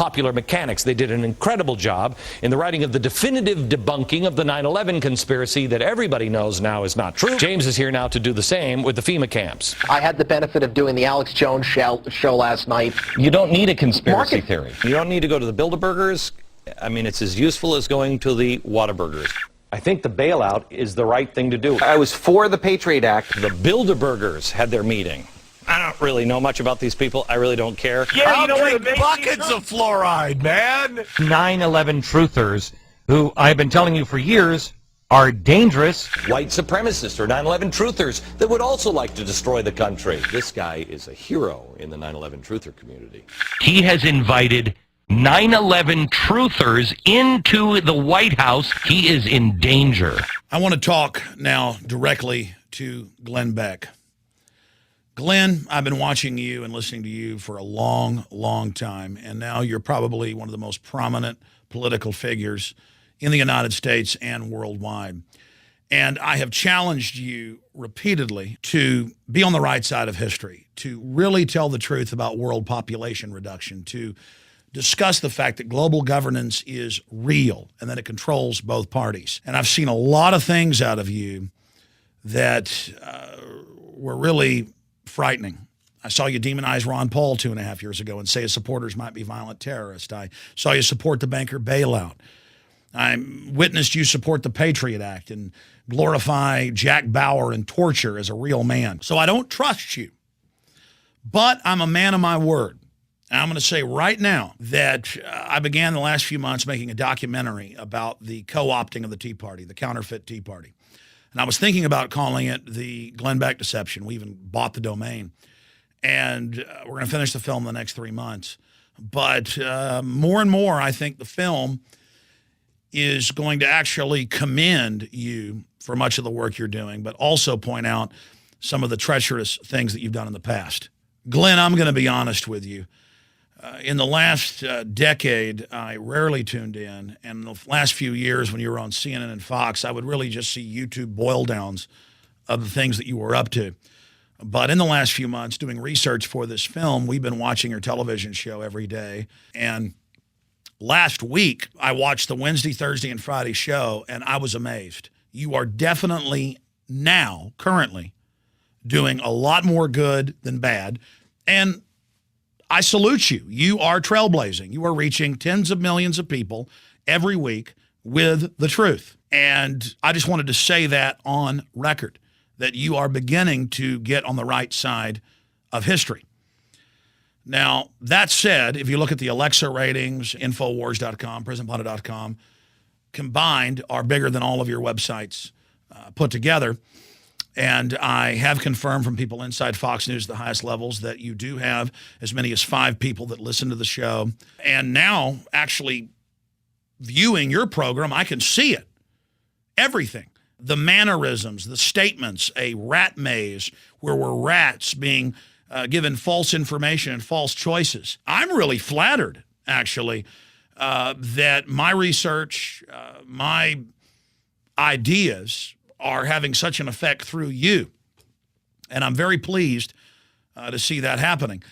popular mechanics. They did an incredible job in the writing of the definitive debunking of the 9/11 conspiracy that everybody knows now is not true. James is here now to do the same with the FEMA camps. I had the benefit of doing the Alex Jones show last night. You don't need a conspiracy theory. You don't need to go to the Bilderbergers. I mean, it's as useful as going to the Whataburgers. I think the bailout is the right thing to do. I was for the Patriot Act. The Bilderbergers had their meeting. I don't really know much about these people. I really don't care. Yeah, you know what? Buckets of fluoride, man. 9/11 truthers, who I've been telling you for years, are dangerous. White supremacists or 9/11 truthers that would also like to destroy the country. This guy is a hero in the 9/11 truther community. He has invited 9/11 truthers into the White House. He is in danger. I want to talk now directly to Glenn Beck. Glenn, I've been watching you and listening to you for a long, long time, and now you're probably one of the most prominent political figures in the United States and worldwide. And I have challenged you repeatedly to be on the right side of history, to really tell the truth about world population reduction, to discuss the fact that global governance is real and that it controls both parties. And I've seen a lot of things out of you that were really frightening. I saw you demonize Ron Paul 2.5 years ago and say his supporters might be violent terrorists. I saw you support the banker bailout. I witnessed you support the Patriot Act and glorify Jack Bauer and torture as a real man. So I don't trust you, but I'm a man of my word. And I'm going to say right now that I began the last few months making a documentary about the co-opting of the Tea Party, the counterfeit Tea Party. And I was thinking about calling it the Glenn Beck Deception. We even bought the domain. And we're going to finish the film in the next 3 months. But more and more, I think the film is going to actually commend you for much of the work you're doing, but also point out some of the treacherous things that you've done in the past. Glenn, I'm going to be honest with you. In the last decade, I rarely tuned in. And the last few years when you were on CNN and Fox, I would really just see YouTube boil downs of the things that you were up to. But in the last few months, doing research for this film, we've been watching your television show every day. And last week, I watched the Wednesday, Thursday, and Friday show, and I was amazed. You are definitely now, currently, doing a lot more good than bad. And I salute you. You are trailblazing. You are reaching tens of millions of people every week with the truth. And I just wanted to say that on record, that you are beginning to get on the right side of history. Now, that said, if you look at the Alexa ratings, Infowars.com, PrisonPlanet.com, combined are bigger than all of your websites put together. And I have confirmed from people inside Fox News, the highest levels, that you do have as many as 5 people that listen to the show. And now, actually viewing your program, I can see it. Everything. The mannerisms, the statements, a rat maze where we're rats being given false information and false choices. I'm really flattered, actually, that my research, my ideas are having such an effect through you. And I'm very pleased to see that happening.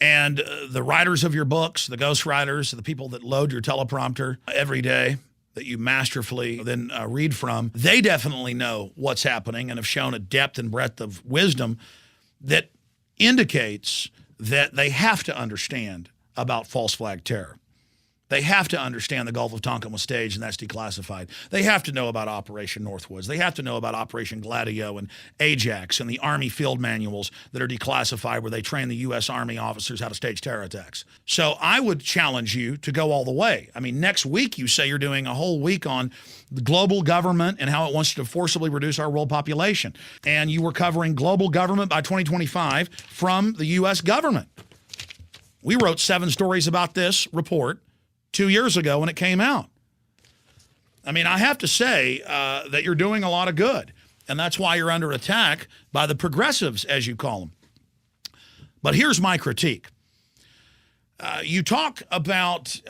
And the writers of your books, the ghostwriters, the people that load your teleprompter every day that you masterfully then read from, they definitely know what's happening and have shown a depth and breadth of wisdom that indicates that they have to understand about false flag terror. They have to understand the Gulf of Tonkin was staged and that's declassified. They have to know about Operation Northwoods. They have to know about Operation Gladio and Ajax and the Army field manuals that are declassified where they train the U.S. Army officers how to stage terror attacks. So I would challenge you to go all the way. I mean, next week you say you're doing a whole week on the global government and how it wants to forcibly reduce our world population. And you were covering global government by 2025 from the U.S. government. We wrote 7 stories about this report 2 years ago when it came out. I mean, I have to say that you're doing a lot of good, and that's why you're under attack by the progressives, as you call them. But here's my critique. You talk about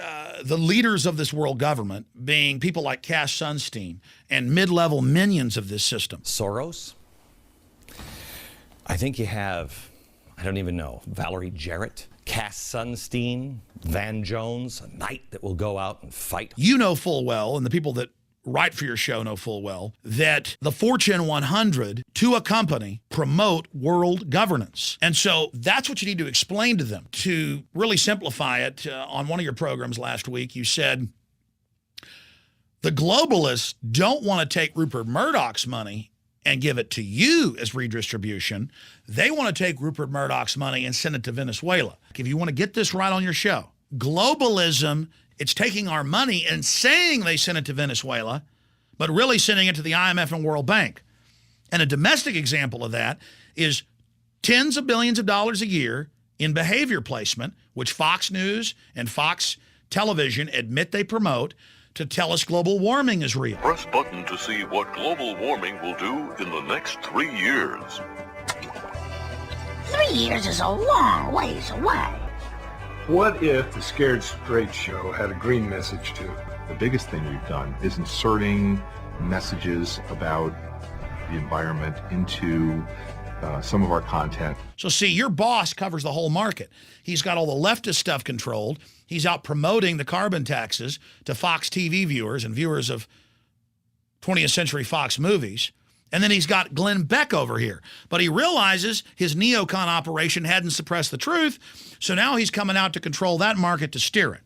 the leaders of this world government being people like Cass Sunstein and mid-level minions of this system. Soros? I think you have, I don't even know, Valerie Jarrett. Cass Sunstein, Van Jones, a knight that will go out and fight. You know full well, and the people that write for your show know full well, that the Fortune 100 to a company promote world governance. And so that's what you need to explain to them. To really simplify it, on one of your programs last week, you said the globalists don't want to take Rupert Murdoch's money and give it to you as redistribution. They want to take Rupert Murdoch's money and send it to Venezuela. If you want to get this right on your show, globalism, it's taking our money and saying they sent it to Venezuela, but really sending it to the IMF and World Bank. And a domestic example of that is tens of billions of dollars a year in behavior placement, which Fox News and Fox Television admit they promote to tell us global warming is real. Press button to see what global warming will do in the next 3 years. 3 years is a long ways away. What if the Scared Straight show had a green message too? The biggest thing we've done is inserting messages about the environment into some of our content. So see, your boss covers the whole market. He's got all the leftist stuff controlled. He's out promoting the carbon taxes to Fox TV viewers and viewers of 20th Century Fox movies. And then he's got Glenn Beck over here. But he realizes his neocon operation hadn't suppressed the truth, so now he's coming out to control that market to steer it.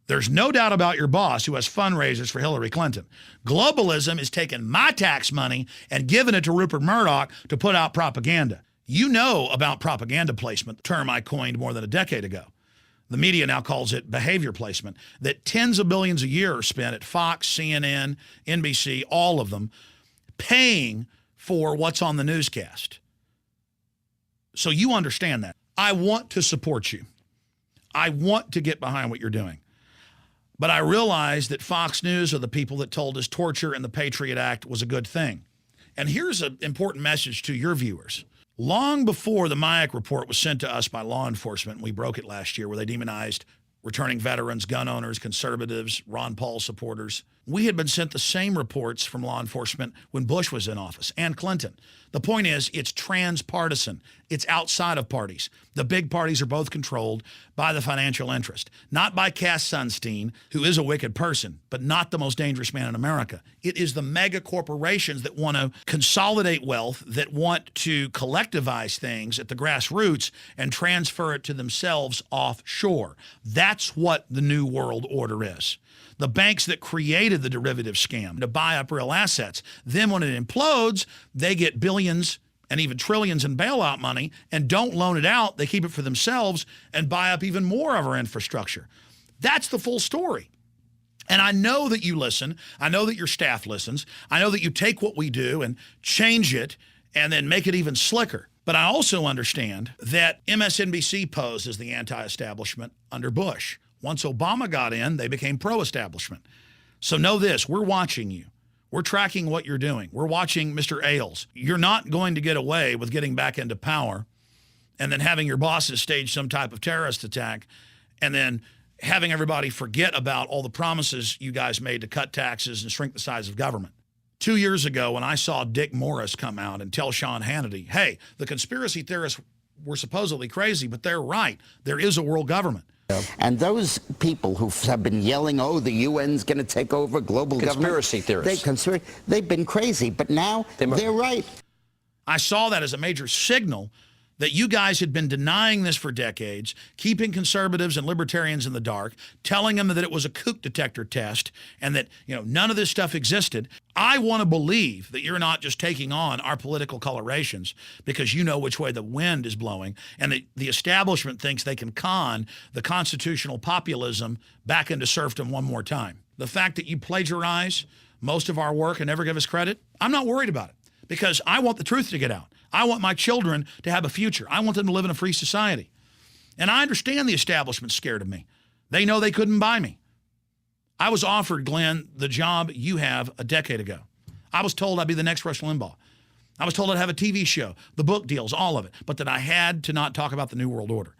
There's no doubt about your boss who has fundraisers for Hillary Clinton. Globalism is taking my tax money and giving it to Rupert Murdoch to put out propaganda. You know about propaganda placement, the term I coined more than a decade ago. The media now calls it behavior placement, that tens of billions a year are spent at Fox, CNN, NBC, all of them, paying for what's on the newscast. So you understand that. I want to support you. I want to get behind what you're doing. But I realize that Fox News are the people that told us torture and the Patriot Act was a good thing. And here's an important message to your viewers. Long before the Mayak report was sent to us by law enforcement, we broke it last year, where they demonized returning veterans, gun owners, conservatives, Ron Paul supporters. We had been sent the same reports from law enforcement when Bush was in office and Clinton. The point is, it's transpartisan. It's outside of parties. The big parties are both controlled by the financial interest, not by Cass Sunstein, who is a wicked person, but not the most dangerous man in America. It is the mega corporations that want to consolidate wealth, that want to collectivize things at the grassroots and transfer it to themselves offshore. That's what the New World Order is. The banks that created the derivative scam to buy up real assets. Then when it implodes, they get billions and even trillions in bailout money and don't loan it out. They keep it for themselves and buy up even more of our infrastructure. That's the full story. And I know that you listen. I know that your staff listens. I know that you take what we do and change it and then make it even slicker. But I also understand that MSNBC posed as the anti-establishment under Bush. Once Obama got in, they became pro-establishment. So know this, we're watching you. We're tracking what you're doing. We're watching Mr. Ailes. You're not going to get away with getting back into power and then having your bosses stage some type of terrorist attack and then having everybody forget about all the promises you guys made to cut taxes and shrink the size of government. 2 years ago, when I saw Dick Morris come out and tell Sean Hannity, hey, the conspiracy theorists were supposedly crazy, but they're right. There is a world government. And those people who have been yelling, oh, the UN's going to take over global Conspiracy government. theorists. They've been crazy, but now they're right. I saw that as a major signal that you guys had been denying this for decades, keeping conservatives and libertarians in the dark, telling them that it was a kook detector test and that, none of this stuff existed. I want to believe that you're not just taking on our political colorations because you know which way the wind is blowing and that the establishment thinks they can con the constitutional populism back into serfdom one more time. The fact that you plagiarize most of our work and never give us credit, I'm not worried about it because I want the truth to get out. I want my children to have a future. I want them to live in a free society. And I understand the establishment's scared of me. They know they couldn't buy me. I was offered, Glenn, the job you have a decade ago. I was told I'd be the next Rush Limbaugh. I was told I'd have a TV show, the book deals, all of it, but that I had to not talk about the New World Order.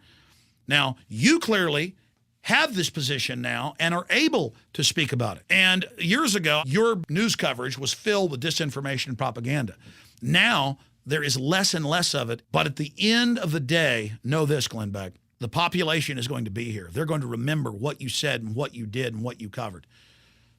Now, you clearly have this position now and are able to speak about it. And years ago, your news coverage was filled with disinformation and propaganda. Now, there is less and less of it. But at the end of the day, know this, Glenn Beck, The population is going to be here. They're going to remember what you said and what you did and what you covered.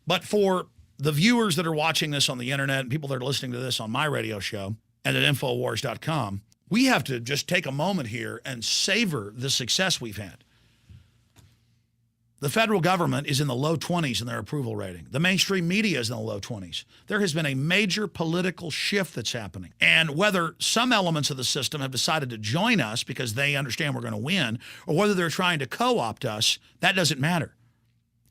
But for the viewers that are watching this on the internet and people that are listening to this on my radio show and at Infowars.com, we have to just take a moment here and savor the success we've had. The federal government is in the low 20s in their approval rating. The mainstream media is in the low 20s. There has been a major political shift that's happening. And whether some elements of the system have decided to join us because they understand we're going to win, or whether they're trying to co-opt us, that doesn't matter.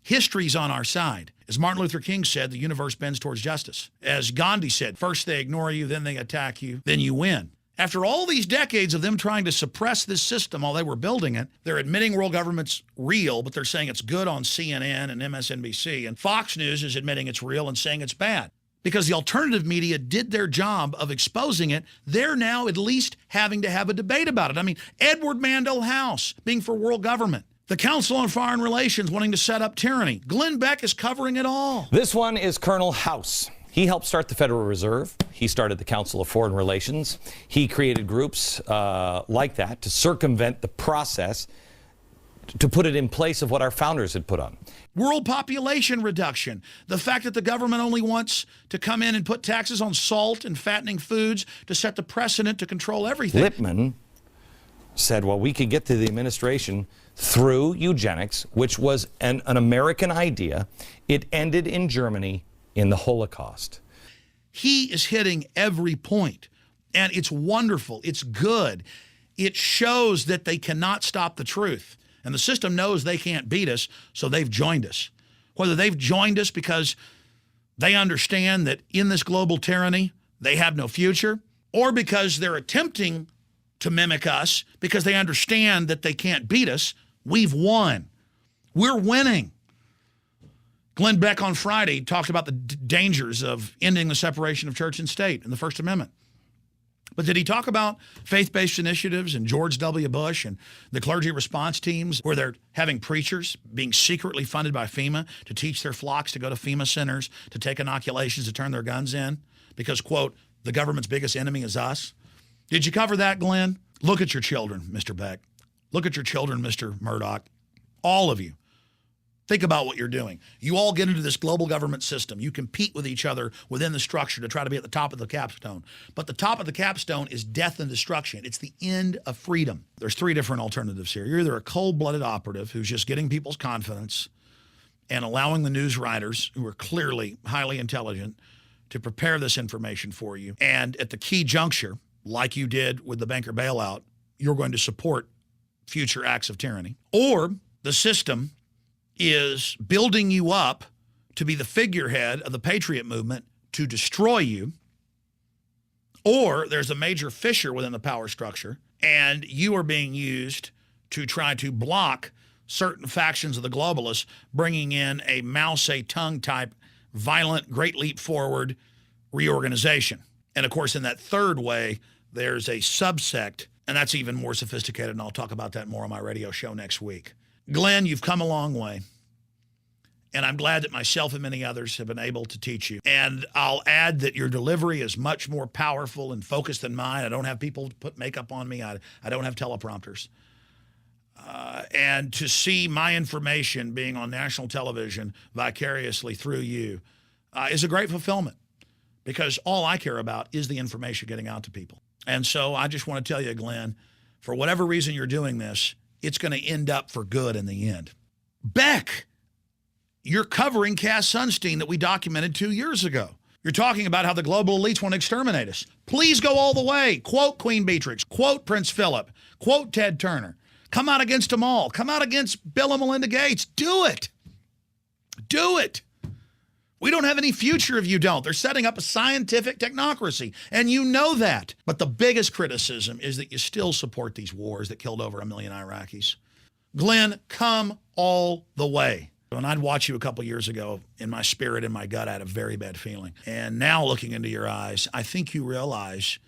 History's on our side. As Martin Luther King said, the universe bends towards justice. As Gandhi said, first they ignore you, then they attack you, then you win. After all these decades of them trying to suppress this system while they were building it, they're admitting world government's real, but they're saying it's good on CNN and MSNBC. And Fox News is admitting it's real and saying it's bad. Because the alternative media did their job of exposing it, they're now at least having to have a debate about it. I mean, Edward Mandel House being for world government. The Council on Foreign Relations wanting to set up tyranny. Glenn Beck is covering it all. This one is Colonel House. He helped start the Federal Reserve. He started the Council of Foreign Relations. He created groups like that to circumvent the process, to put it in place of what our founders had put on. World population reduction. The fact that the government only wants to come in and put taxes on salt and fattening foods to set the precedent to control everything. Lippmann said, well, we could get to the administration through eugenics, which was an American idea. It ended in Germany in the Holocaust. He is hitting every point, and it's wonderful. It's good. It shows that they cannot stop the truth, and the system knows they can't beat us, so they've joined us. Whether they've joined us because they understand that in this global tyranny, they have no future, or because they're attempting to mimic us because they understand that they can't beat us, we've won. We're winning. Glenn Beck on Friday talked about the dangers of ending the separation of church and state in the First Amendment. But did he talk about faith-based initiatives and George W. Bush and the clergy response teams where they're having preachers being secretly funded by FEMA to teach their flocks to go to FEMA centers, to take inoculations, to turn their guns in because, quote, the government's biggest enemy is us? Did you cover that, Glenn? Look at your children, Mr. Beck. Look at your children, Mr. Murdoch. All of you. Think about what you're doing. You all get into this global government system. You compete with each other within the structure to try to be at the top of the capstone. But the top of the capstone is death and destruction. It's the end of freedom. There's three different alternatives here. You're either a cold-blooded operative who's just getting people's confidence and allowing the news writers, who are clearly highly intelligent, to prepare this information for you. And at the key juncture, like you did with the banker bailout, you're going to support future acts of tyranny. Or the system is building you up to be the figurehead of the patriot movement to destroy you. Or there's a major fissure within the power structure, and you are being used to try to block certain factions of the globalists, bringing in a Mao Zedong type violent, great leap forward reorganization. And of course, in that third way, there's a subsect, and that's even more sophisticated, and I'll talk about that more on my radio show next week. Glenn, you've come a long way, and I'm glad that myself and many others have been able to teach you. And I'll add that your delivery is much more powerful and focused than mine. I don't have people to put makeup on me. I don't have teleprompters. And to see my information being on national television vicariously through you is a great fulfillment, because all I care about is the information getting out to people. And so I just want to tell you, Glenn, for whatever reason you're doing this, it's going to end up for good in the end. Beck, you're covering Cass Sunstein that we documented 2 years ago. You're talking about how the global elites want to exterminate us. Please go all the way. Quote Queen Beatrix. Quote Prince Philip. Quote Ted Turner. Come out against them all. Come out against Bill and Melinda Gates. Do it. Do it. We don't have any future if you don't. They're setting up a scientific technocracy, and you know that. But the biggest criticism is that you still support these wars that killed over 1 million Iraqis. Glenn, come all the way. When I'd watch you a couple years ago, in my spirit, in my gut, I had a very bad feeling. And now looking into your eyes, I think you realize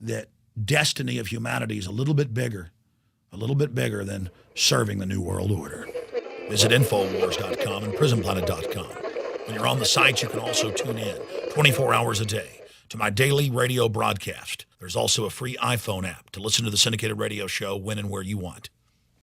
that destiny of humanity is a little bit bigger than serving the New World Order. Visit Infowars.com and PrisonPlanet.com. When you're on the site, you can also tune in 24 hours a day to my daily radio broadcast. There's also a free iPhone app to listen to the syndicated radio show when and where you want.